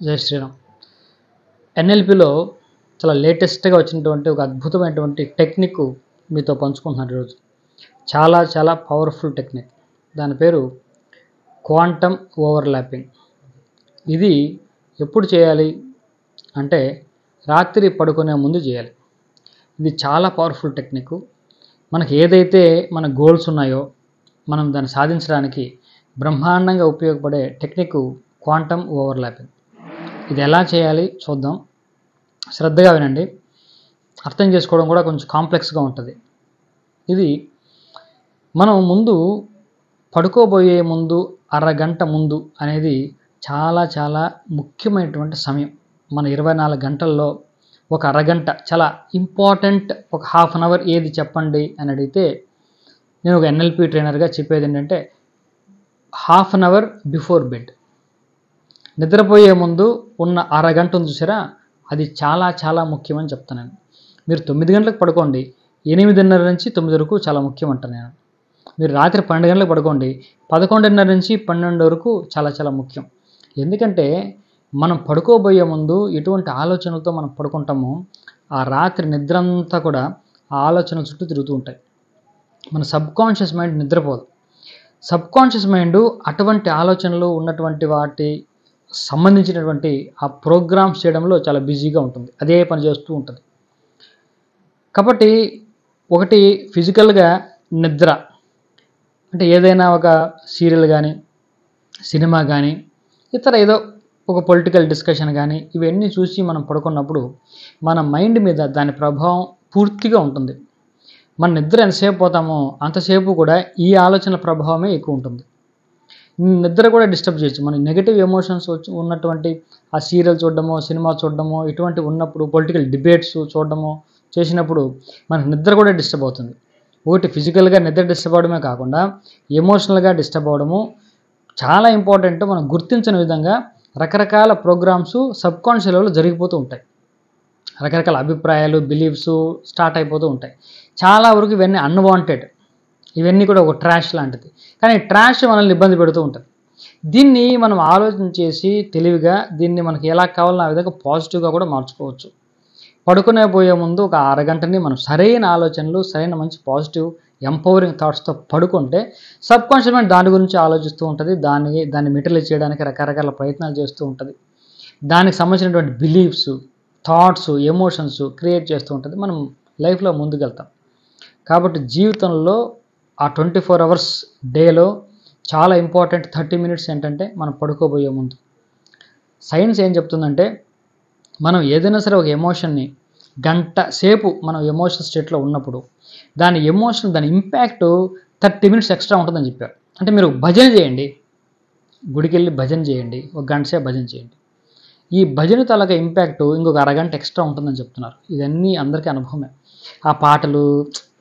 జై శ్రీరామ్. ఎన్ఎల్పిలో చాలా లేటెస్ట్గా వచ్చినటువంటి ఒక అద్భుతమైనటువంటి టెక్నిక్ మీతో పంచుకుంటున్నాను ఈరోజు. చాలా చాలా పవర్ఫుల్ టెక్నిక్. దాని పేరు క్వాంటమ్ ఓవర్లాపింగ్. ఇది ఎప్పుడు చేయాలి అంటే రాత్రి పడుకునే ముందు చేయాలి. ఇది చాలా పవర్ఫుల్ టెక్నిక్. మనకి ఏదైతే మన గోల్స్ ఉన్నాయో మనం దాన్ని సాధించడానికి బ్రహ్మాండంగా ఉపయోగపడే టెక్నిక్ క్వాంటమ్ ఓవర్లాపింగ్. ఇది ఎలా చేయాలి చూద్దాం. శ్రద్ధగా వినండి. అర్థం చేసుకోవడం కూడా కొంచెం కాంప్లెక్స్గా ఉంటుంది. ఇది మనం ముందు పడుకోబోయే ముందు అరగంట ముందు అనేది చాలా చాలా ముఖ్యమైనటువంటి సమయం. మన 24 గంటల్లో ఒక అరగంట చాలా ఇంపార్టెంట్. ఒక హాఫ్ అన్ అవర్ ఏది చెప్పండి అని అడిగితే నేను ఒక ఎన్ఎల్పి ట్రైనర్గా చెప్పేది ఏంటంటే half an hour before bed. నిద్రపోయే ముందు ఉన్న అరగంట ఉంది చూసారా, అది చాలా చాలా ముఖ్యమని చెప్తాను నేను. మీరు 9 గంటలకు పడుకోండి, 8:30 నుంచి 9 వరకు చాలా ముఖ్యం అంటాను నేను. మీరు రాత్రి 12 గంటలకు పడుకోండి, 11:30 నుంచి 12 వరకు చాలా చాలా ముఖ్యం. ఎందుకంటే మనం పడుకోబోయే ముందు ఎటువంటి ఆలోచనలతో మనం పడుకుంటామో ఆ రాత్రి నిద్ర అంతా కూడా ఆ ఆలోచనల చుట్టూ తిరుగుతూ ఉంటాయి. మన సబ్కాన్షియస్ మైండ్ నిద్రపోదు. సబ్కాన్షియస్ మైండ్ అటువంటి ఆలోచనలు ఉన్నటువంటి వాటి సంబంధించినటువంటి ఆ ప్రోగ్రామ్స్ చేయడంలో చాలా బిజీగా ఉంటుంది. అదే పని చేస్తూ ఉంటుంది. కాబట్టి ఒకటి ఫిజికల్గా నిద్ర అంటే ఏదైనా ఒక సీరియల్ కానీ సినిమా కానీ ఇతర ఏదో ఒక పొలిటికల్ డిస్కషన్ కానీ ఇవన్నీ చూసి మనం పడుకున్నప్పుడు మన మైండ్ మీద దాని ప్రభావం పూర్తిగా ఉంటుంది. మన నిద్ర ఎంతసేపు పోతామో అంతసేపు కూడా ఈ ఆలోచనల ప్రభావమే ఎక్కువ ఉంటుంది. నిద్ర కూడా డిస్టర్బ్ చేయొచ్చు. మన నెగిటివ్ ఎమోషన్స్ ఉన్నటువంటి ఆ సీరియల్ చూడడమో సినిమా చూడడమో ఇటువంటి ఉన్నప్పుడు పొలిటికల్ డిబేట్స్ చూడడమో చేసినప్పుడు మనకు నిద్ర కూడా డిస్టర్బ్ అవుతుంది. ఒకటి ఫిజికల్గా నిద్ర డిస్టర్బ్ అవడమే కాకుండా ఎమోషనల్గా డిస్టర్బ్ అవడము చాలా ఇంపార్టెంట్. మనం గుర్తించిన విధంగా రకరకాల ప్రోగ్రామ్స్ సబ్కాన్షియస్ లెవెల్లో జరిగిపోతూ ఉంటాయి. రకరకాల అభిప్రాయాలు బిలీఫ్స్ స్టార్ట్ అయిపోతూ ఉంటాయి. చాలా వరకు ఇవన్నీ అన్వాంటెడ్, ఇవన్నీ కూడా ఒక ట్రాష్ లాంటిది. కానీ ట్రాష్ మనల్ని ఇబ్బంది పెడుతూ ఉంటుంది. దీన్ని మనం ఆలోచన చేసి తెలివిగా దీన్ని మనకి ఎలా కావాలో ఆ విధంగా పాజిటివ్గా కూడా మార్చుకోవచ్చు. పడుకునే పోయే ముందు ఒక అరగంటని మనం సరైన ఆలోచనలు సరైన మంచి పాజిటివ్ ఎంపవరింగ్ థాట్స్తో పడుకుంటే సబ్కాన్షియస్ మైండ్ దాని గురించి ఆలోచిస్తూ ఉంటుంది. దాన్ని మెటీరియలైజ్ చేయడానికి రకరకాల ప్రయత్నాలు చేస్తూ ఉంటుంది. దానికి సంబంధించినటువంటి బిలీఫ్స్ థాట్స్ ఎమోషన్స్ క్రియేట్ చేస్తూ ఉంటుంది. మనం లైఫ్లో ముందుకెళ్తాం. కాబట్టి జీవితంలో ఆ 24 అవర్స్ డేలో చాలా ఇంపార్టెంట్ 30 మినిట్స్ ఏంటంటే మనం పడుకోబోయే ముందు. సైన్స్ ఏం చెప్తుందంటే మనం ఏదైనా సరే ఒక ఎమోషన్ని గంట సేపు మనం ఎమోషనల్ స్టేట్లో ఉన్నప్పుడు దాని ఇంపాక్ట్ 30 మినిట్స్ ఎక్స్ట్రా ఉంటుందని చెప్పారు. అంటే మీరు భజన చేయండి, గుడికి వెళ్ళి భజన చేయండి, ఒక గంట సేపు భజన చేయండి. ఈ భజన తాలూకా ఇంపాక్ట్ ఇంకొక అరగంట ఎక్స్ట్రా ఉంటుందని చెప్తున్నారు. ఇవన్నీ అందరికీ అనుభవమే. ఆ పాటలు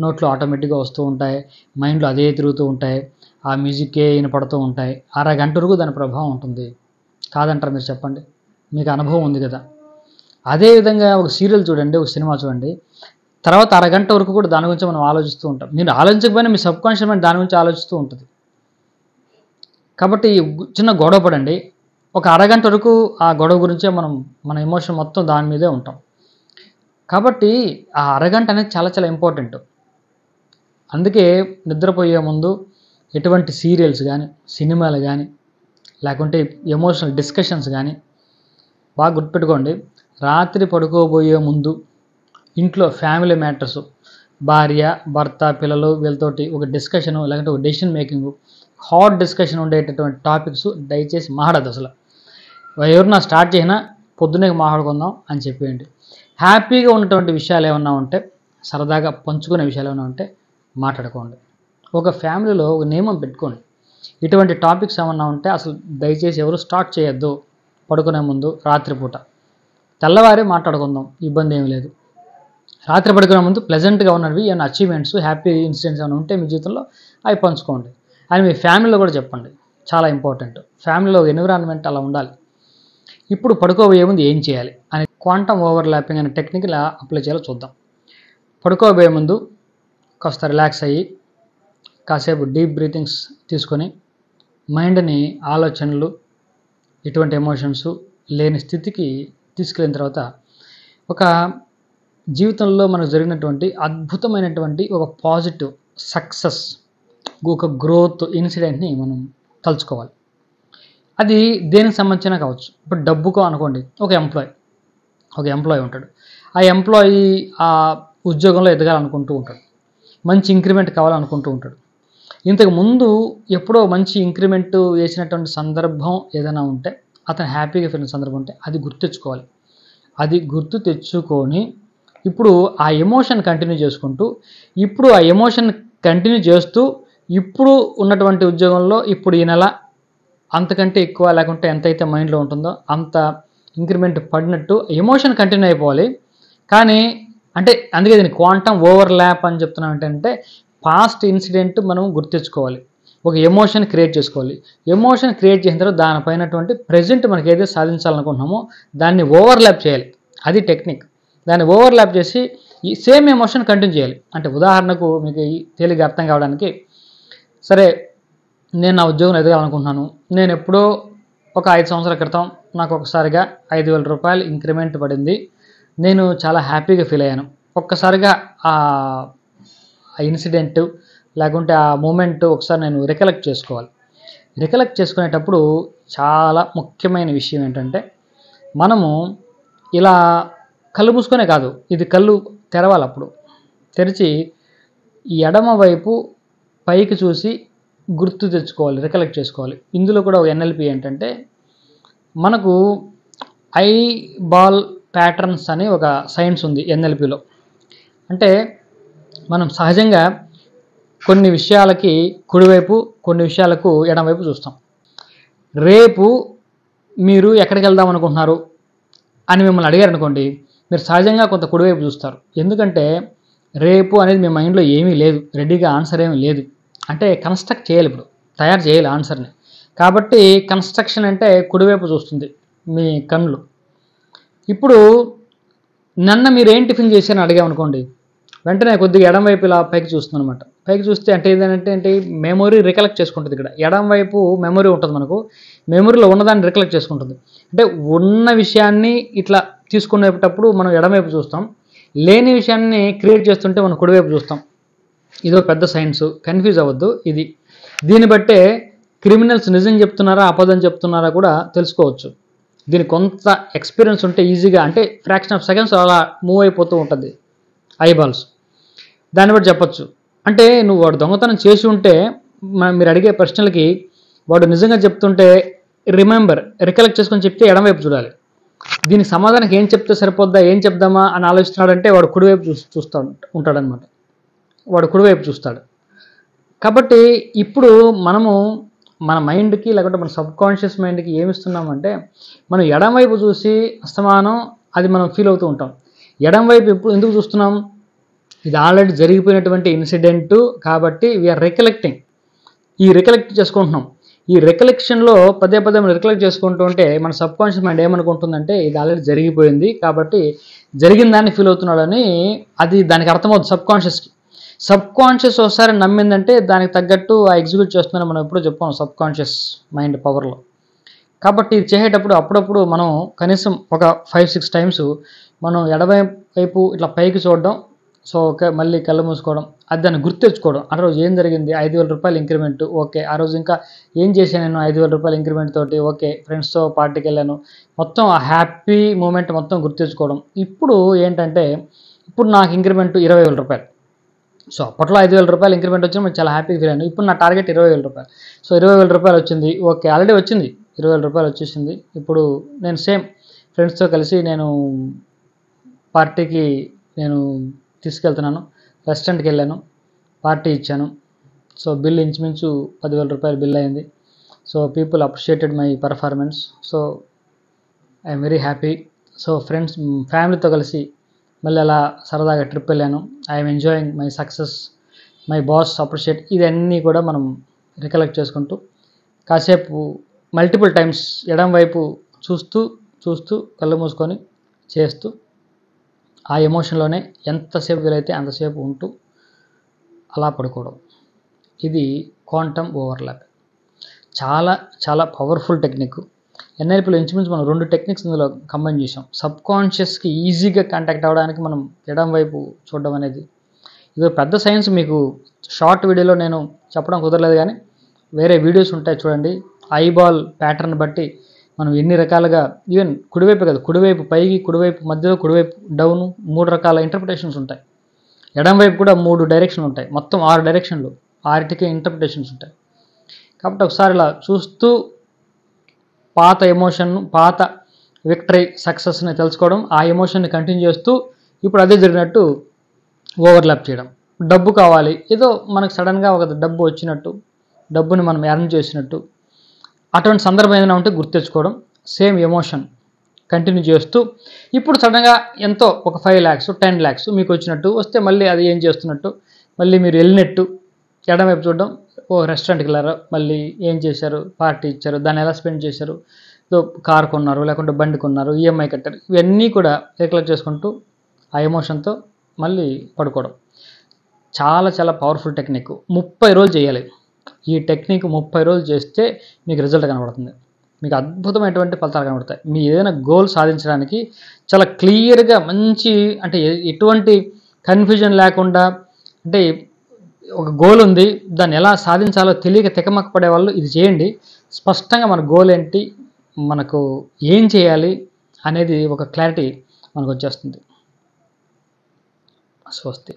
నోట్లో ఆటోమేటిక్గా వస్తూ ఉంటాయి, మైండ్లో అదే తిరుగుతూ ఉంటాయి, ఆ మ్యూజిక్కే వినపడుతూ ఉంటాయి. అరగంట వరకు దాని ప్రభావం ఉంటుంది. కాదంటారు మీరు చెప్పండి? మీకు అనుభవం ఉంది కదా. అదేవిధంగా ఒక సీరియల్ చూడండి, ఒక సినిమా చూడండి, తర్వాత అరగంట వరకు కూడా దాని గురించి మనం ఆలోచిస్తూ ఉంటాం. మీరు ఆలోచించకపోయినా మీ సబ్కాన్షియస్ మైండ్ దాని గురించి ఆలోచిస్తూ ఉంటుంది. కాబట్టి చిన్న గొడవ పడండి, ఒక అరగంట వరకు ఆ గొడవ గురించే మన ఎమోషన్ మొత్తం దాని మీదే ఉంటాం. కాబట్టి ఆ అరగంట అనేది చాలా చాలా ఇంపార్టెంట్. అందుకే నిద్రపోయే ముందు ఎటువంటి సీరియల్స్ కానీ సినిమాలు కానీ లేకుంటే ఎమోషనల్ డిస్కషన్స్ కానీ బాగా గుర్తుపెట్టుకోండి. రాత్రి పడుకోబోయే ముందు ఇంట్లో ఫ్యామిలీ మ్యాటర్స్ భార్య భర్త పిల్లలు వీళ్ళతోటి ఒక డిస్కషను లేకుంటే ఒక డెసిషన్ మేకింగ్ హాట్ డిస్కషన్ ఉండేటటువంటి టాపిక్స్ దయచేసి మాట్లాడద్దు. అసలు ఎవరన్నా స్టార్ట్ చేసినా పొద్దున్నే మాట్లాడుకుందాం అని చెప్పేయండి. హ్యాపీగా ఉన్నటువంటి విషయాలు ఏమన్నా ఉంటే సరదాగా పంచుకునే విషయాలు ఏమైనా ఉంటే మాట్లాడుకోండి. ఒక ఫ్యామిలీలో ఒక నియమం పెట్టుకోండి. ఇటువంటి టాపిక్స్ ఏమన్నా ఉంటే అసలు దయచేసి ఎవరు స్టార్ట్ చేయొద్దు పడుకునే ముందు రాత్రిపూట. తెల్లవారే మాట్లాడుకుందాం, ఇబ్బంది ఏమీ లేదు. రాత్రి పడుకునే ముందు ప్లెజెంట్గా ఉన్నవి ఏమైనా అచీవ్మెంట్స్ హ్యాపీ ఇన్సిడెంట్స్ ఏమైనా ఉంటే మీ జీవితంలో అవి పంచుకోండి. అని మీ ఫ్యామిలీలో కూడా చెప్పండి. చాలా ఇంపార్టెంట్. ఫ్యామిలీలో ఎన్విరాన్మెంట్ అలా ఉండాలి. ఇప్పుడు పడుకోబోయే ముందు ఏం చేయాలి అని క్వాంటమ్ ఓవర్లాపింగ్ అనే టెక్నిక్ ఎలా అప్లై చేయాలో చూద్దాం. పడుకోబోయే ముందు కాస్త రిలాక్స్ అయ్యి కాసేపు డీప్ బ్రీతింగ్స్ తీసుకొని మైండ్ని ఆలోచనలు ఇటువంటి ఎమోషన్స్ లేని స్థితికి తీసుకెళ్ళిన తర్వాత ఒక జీవితంలో మనకు జరిగినటువంటి అద్భుతమైనటువంటి ఒక పాజిటివ్ సక్సెస్, ఒక గ్రోత్ ఇన్సిడెంట్ని మనం తలుచుకోవాలి. అది దేనికి సంబంధించినా కావచ్చు. ఇప్పుడు డబ్బుకో అనుకోండి, ఒక ఎంప్లాయీ ఉంటాడు. ఆ ఎంప్లాయీ ఆ ఉద్యోగంలో ఎదగాలనుకుంటూ ఉంటాడు. మంచి ఇంక్రిమెంట్ కావాలనుకుంటూ ఉంటాడు. ఇంతకు ముందు ఎప్పుడో మంచి ఇంక్రిమెంట్ వేసినటువంటి సందర్భం ఏదైనా ఉంటే, అతను హ్యాపీగా ఫీల్ అయిన సందర్భం ఉంటే అది గుర్తెచ్చుకోవాలి. అది గుర్తు తెచ్చుకొని ఇప్పుడు ఆ ఎమోషన్ కంటిన్యూ చేసుకుంటూ, ఇప్పుడు ఆ ఎమోషన్ కంటిన్యూ చేస్తూ, ఇప్పుడు ఉన్నటువంటి ఉద్యోగంలో ఇప్పుడు ఈ నెల అంతకంటే ఎక్కువ లేకుంటే ఎంతైతే మైండ్లో ఉంటుందో అంత ఇంక్రిమెంట్ పడినట్టు ఎమోషన్ కంటిన్యూ అయిపోవాలి. కానీ అంటే అందుకే దీన్ని క్వాంటమ్ ఓవర్లాప్ అని చెప్తున్నాం. ఏంటంటే పాస్ట్ ఇన్సిడెంట్ మనం గుర్తించుకోవాలి, ఒక ఎమోషన్ క్రియేట్ చేసుకోవాలి. ఎమోషన్ క్రియేట్ చేసిన తర్వాత దానిపైనటువంటి ప్రెజెంట్ మనకి ఏదైతే సాధించాలనుకుంటున్నామో దాన్ని ఓవర్లాప్ చేయాలి. అది టెక్నిక్. దాన్ని ఓవర్లాప్ చేసి ఈ సేమ్ ఎమోషన్ కంటిన్యూ చేయాలి. అంటే ఉదాహరణకు మీకు తేలిగ్గా అర్థం కావడానికి, సరే నేను నా ఉద్యోగం ఎదగాలనుకుంటున్నాను. నేను ఎప్పుడో ఒక 5 సంవత్సరాల క్రితం నాకు ఒకసారిగా 5,000 రూపాయలు ఇంక్రిమెంట్ పడింది. నేను చాలా హ్యాపీగా ఫీల్ అయ్యాను. ఒక్కసారిగా ఆ ఇన్సిడెంట్ లేకుంటే ఆ మూమెంట్ ఒకసారి నేను రికలెక్ట్ చేసుకోవాలి. రికలెక్ట్ చేసుకునేటప్పుడు చాలా ముఖ్యమైన విషయం ఏంటంటే, మనము ఇలా కళ్ళు మూసుకొనే కాదు, ఇది కళ్ళు తెరవాలి. అప్పుడు తెరిచి ఈ ఎడమ వైపు పైకి చూసి గుర్తు తెచ్చుకోవాలి, రికలెక్ట్ చేసుకోవాలి. ఇందులో కూడా ఒక ఎన్ఎల్పి ఏంటంటే, మనకు ఐ బాల్ ప్యాటర్న్స్ అని ఒక సైన్స్ ఉంది ఎన్ఎల్పిలో. అంటే మనం సహజంగా కొన్ని విషయాలకి కుడివైపు, కొన్ని విషయాలకు ఎడమవైపు చూస్తాం. రేపు మీరు ఎక్కడికి వెళ్దాం అనుకుంటున్నారు అని మిమ్మల్ని అడిగారు అనుకోండి, మీరు సహజంగా కొంత కుడివైపు చూస్తారు. ఎందుకంటే రేపు అనేది మీ మైండ్లో ఏమీ లేదు, రెడీగా ఆన్సర్ ఏమీ లేదు. అంటే కన్స్ట్రక్ట్ చేయాలి, ఇప్పుడు తయారు చేయాలి ఆన్సర్ని. కాబట్టి కన్స్ట్రక్షన్ అంటే కుడివైపు చూస్తుంది మీ కళ్ళు. ఇప్పుడు నిన్న మీరు ఏం టిఫిన్ చేశారని అడిగామనుకోండి, వెంటనే కొద్దిగా ఎడం వైపు ఇలా పైకి చూస్తుంది అనమాట. పైకి చూస్తే అంటే ఏంటి, మెమొరీ రికలెక్ట్ చేసుకుంటుంది. ఇక్కడ ఎడం వైపు మెమొరీ ఉంటుంది, మనకు మెమొరీలో ఉన్నదాన్ని రికలెక్ట్ చేసుకుంటుంది. అంటే ఉన్న విషయాన్ని ఇట్లా తీసుకునేటప్పుడు మనం ఎడమవైపు చూస్తాం, లేని విషయాన్ని క్రియేట్ చేస్తుంటే మనం కుడివైపు చూస్తాం. ఇదో పెద్ద సైన్స్, కన్ఫ్యూజ్ అవ్వద్దు. ఇది దీన్ని బట్టే క్రిమినల్స్ నిజం చెప్తున్నారా అబద్ధం చెప్తున్నారా కూడా తెలుసుకోవచ్చు. దీనికి కొంత ఎక్స్పీరియన్స్ ఉంటే ఈజీగా, అంటే ఫ్రాక్షన్ ఆఫ్ సెకండ్స్ అలా మూవ్ అయిపోతూ ఉంటుంది ఐబాల్స్. దాన్ని బట్టి చెప్పచ్చు. అంటే నువ్వు వాడు దొంగతనం చేసి ఉంటే మీరు అడిగే ప్రశ్నలకి వాడు నిజంగా చెప్తుంటే రికలెక్ట్ చేసుకొని చెప్తే ఎడమవైపు చూడాలి. దీనికి సమాధానం ఏం చెప్తే సరిపోద్దా, ఏం చెప్దామా అని ఆలోచిస్తున్నాడంటే వాడు కుడివైపు చూస్తూ ఉంటాడనమాట. వాడు కుడివైపు చూస్తాడు. కాబట్టి ఇప్పుడు మనము మన మైండ్కి లేకుంటే మన సబ్కాన్షియస్ మైండ్కి ఏమిస్తున్నామంటే, మనం ఎడమవైపు చూసి అస్తమానం అది మనం ఫీల్ అవుతూ ఉంటాం. ఎడమవైపు ఎప్పుడు ఎందుకు చూస్తున్నాం, ఇది ఆల్రెడీ జరిగిపోయినటువంటి ఇన్సిడెంట్ కాబట్టి వీఆర్ రికలెక్టింగ్. ఈ రికలెక్ట్ చేసుకుంటున్నాం. ఈ రికలెక్షన్లో పదే పదే మనం రికలెక్ట్ చేసుకుంటూ ఉంటే మన సబ్కాన్షియస్ మైండ్ ఏమనుకుంటుందంటే, ఇది ఆల్రెడీ జరిగిపోయింది కాబట్టి జరిగిన దాన్ని ఫీల్ అవుతున్నాడని అది దానికి అర్థమవుతుంది సబ్కాన్షియస్కి. సబ్కాన్షియస్ ఒకసారి నమ్మిందంటే దానికి తగ్గట్టు ఆ ఎగ్జిక్యూట్ చేస్తుందని మనం ఎప్పుడూ చెప్పుకోం సబ్కాన్షియస్ మైండ్ పవర్లో. కాబట్టి ఇది చేసేటప్పుడు అప్పుడప్పుడు మనం కనీసం ఒక 5-6 టైమ్స్ మనం ఎడమవైపు ఇట్లా పైకి చూడడం, సో ఓకే, మళ్ళీ కళ్ళు మూసుకోవడం, అది దాన్ని గుర్తెచ్చుకోవడం. ఆ రోజు ఏం జరిగింది, 5,000 రూపాయలు ఇంక్రిమెంట్, ఓకే. ఆ రోజు ఇంకా ఏం చేశాను నేను 5,000 రూపాయలు ఇంక్రిమెంట్ తోటి, ఓకే. ఫ్రెండ్స్తో పార్టీకి వెళ్ళాను, మొత్తం ఆ హ్యాపీ మూమెంట్ మొత్తం గుర్తెచ్చుకోవడం. ఇప్పుడు ఏంటంటే, ఇప్పుడు నాకు ఇంక్రిమెంట్ 20,000 రూపాయలు. సో అప్పట్లో 5,000 రూపాయలు ఇంక్రిమెంట్ వచ్చినా నేను చాలా హ్యాపీగా ఫీల్ అయ్యాను. ఇప్పుడు నా టార్గెట్ 20,000 రూపాయలు. సో 20,000 రూపాయలు వచ్చింది, ఓకే. ఆల్రెడీ వచ్చింది, 20,000 రూపాయలు వచ్చేసింది. ఇప్పుడు నేను సేమ్ ఫ్రెండ్స్తో కలిసి నేను పార్టీకి తీసుకెళ్తున్నాను, రెస్టారెంట్కి వెళ్ళాను, పార్టీ ఇచ్చాను. సో బిల్ ఇంచుమించు 10,000 రూపాయలు బిల్ అయింది. So people appreciated my performance. So I'm very happy. So ఫ్యామిలీతో కలిసి మళ్ళీ అలా సరదాగా ట్రిప్ వెళ్ళాను. I'm enjoying my success, my boss appreciate. ఇవన్నీ కూడా మనం రికలెక్ట్ చేసుకుంటూ కాసేపు మల్టిపుల్ టైమ్స్ ఎడం వైపు చూస్తూ కళ్ళు మూసుకొని చేస్తూ ఆ ఎమోషన్లోనే ఎంతసేపు వీలైతే అంతసేపు ఉంటూ అలా పడుకోవడం. ఇది క్వాంటమ్ ఓవర్లాప్. చాలా చాలా పవర్ఫుల్ టెక్నిక్. ఎన్ఎల్పిలో ఇంచుమించు మనం 2 టెక్నిక్స్ ఇందులో కంబైన్ చేసాం. సబ్కాన్షియస్కి ఈజీగా కాంటాక్ట్ అవ్వడానికి మనం ఎడం వైపు చూడడం అనేది, ఇది పెద్ద సైన్స్. మీకు షార్ట్ వీడియోలో నేను చెప్పడం కుదరలేదు, కానీ వేరే వీడియోస్ ఉంటాయి చూడండి. ఐబాల్ ప్యాటర్న్ బట్టి మనం ఎన్ని రకాలుగా, ఈవెన్ కుడివైపు కదా, కుడివైపు పైకి, కుడివైపు మధ్యలో, కుడివైపు డౌను, 3 రకాల ఇంటర్ప్రిటేషన్స్ ఉంటాయి. ఎడం వైపు కూడా 3 డైరెక్షన్లు ఉంటాయి. మొత్తం 6 డైరెక్షన్లు, 6టికే ఇంటర్ప్రిటేషన్స్ ఉంటాయి. కాబట్టి ఒకసారి ఇలా చూస్తూ పాత ఎమోషన్, పాత విక్టరీ, సక్సెస్ని తెలుసుకోవడం, ఆ ఎమోషన్ని కంటిన్యూ చేస్తూ ఇప్పుడు అదే జరిగినట్టు ఓవర్లాప్ చేయడం. డబ్బు కావాలి, ఏదో మనకు సడన్గా ఒక డబ్బు వచ్చినట్టు, డబ్బుని మనం ఎర్న్ చేసినట్టు, అటువంటి సందర్భం ఏదైనా ఉంటే గుర్తెచ్చుకోవడం, సేమ్ ఎమోషన్ కంటిన్యూ చేస్తూ ఇప్పుడు సడన్గా ఎంతో ఒక 5 lakhs 10 lakhs మీకు వచ్చినట్టు వస్తే మళ్ళీ అది ఏం చేస్తున్నట్టు, మళ్ళీ మీరు వెళ్ళినట్టు ఎడమవైపు చూడడం. ఓ రెస్టారెంట్కి వెళ్ళారు, మళ్ళీ ఏం చేశారు, పార్టీ ఇచ్చారు, దాన్ని ఎలా స్పెండ్ చేశారు, కార్ కొన్నారు, లేకుంటే బండి కొన్నారు, ఈఎంఐ కట్టారు, ఇవన్నీ కూడా రికలెక్ట్ చేసుకుంటూ ఆ ఎమోషన్తో మళ్ళీ పడుకోవడం. చాలా చాలా పవర్ఫుల్ టెక్నిక్. 30 రోజులు చేయాలి ఈ టెక్నిక్. 30 రోజులు చేస్తే మీకు రిజల్ట్ కనబడుతుంది. మీకు అద్భుతమైనటువంటి ఫలితాలు కనబడతాయి. మీ ఏదైనా గోల్ సాధించడానికి చాలా క్లియర్గా, మంచి, అంటే ఎటువంటి కన్ఫ్యూజన్ లేకుండా, అంటే ఒక గోల్ ఉంది, దాన్ని ఎలా సాధించాలో తెలియక తికమక పడే వాళ్ళు ఇది చేయండి. స్పష్టంగా మన గోల్ ఏంటి, మనకు ఏం చేయాలి అనేది ఒక క్లారిటీ మనకు వచ్చేస్తుంది. స్వస్తి.